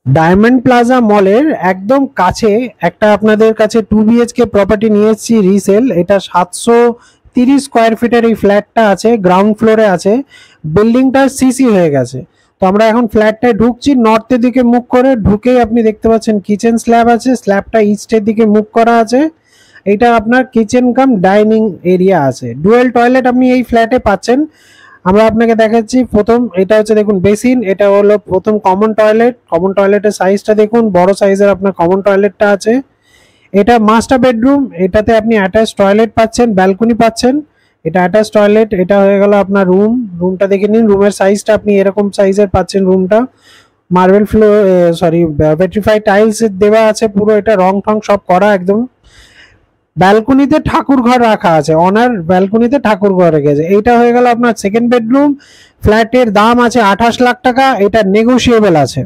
Diamond plaza মলের একদম কাছে একটা আপনাদের কাছে 2 BHK প্রপার্টি নিয়ে এসেছি রিসেল। এটা 730 স্কোয়ার ফিটের এই ফ্ল্যাটটা আছে, গ্রাউন্ড ফ্লোরে আছে। বিল্ডিংটা সিসি হয়ে গেছে। তো আমরা এখন ফ্ল্যাটটায় ঢুকছি, নর্থের দিকে মুখ করে ঢুকেই আপনি দেখতে পাচ্ছেন কিচেন স্ল্যাব আছে, স্ল্যাবটা ইস্টের দিকে মুখ করা আছে। এটা আপনার কিচেন কাম ডাইনিং এরিয়া আছে, ডুয়েল টয়লেট আপনি এই ফ্ল্যাটে পাচ্ছেন। আমরা আপনাকে দেখাচ্ছি প্রথম, এটা হচ্ছে দেখুন বেসিন, এটা হলো প্রথম কমন টয়লেট। কমন টয়লেটের সাইজটা দেখুন, বড় সাইজের আপনার কমন টয়লেটটা আছে। এটা মাস্টার বেডরুম, এটাতে আপনি অ্যাটাচ টয়লেট পাচ্ছেন, ব্যালকনি পাচ্ছেন। এটা অ্যাটাচ টয়লেট, এটা হয়ে গেল আপনার রুম। রুমটা দেখে নিন, রুমের সাইজটা আপনি এরকম সাইজের পাচ্ছেন। রুমটা marble floor, sorry petrified tiles দেওয়া আছে পুরো, এটা রং টং সব করা একদম। ব্যালকনিতে ঠাকুর ঘর রাখা আছে, অনার ব্যালকনিতে ঠাকুর ঘর রেখেছে। এইটা হয়ে গেল আপনার সেকেন্ড বেডরুম। ফ্ল্যাটের দাম আছে 28 লাখ টাকা, এটা নেগোশিয়েবল আছে।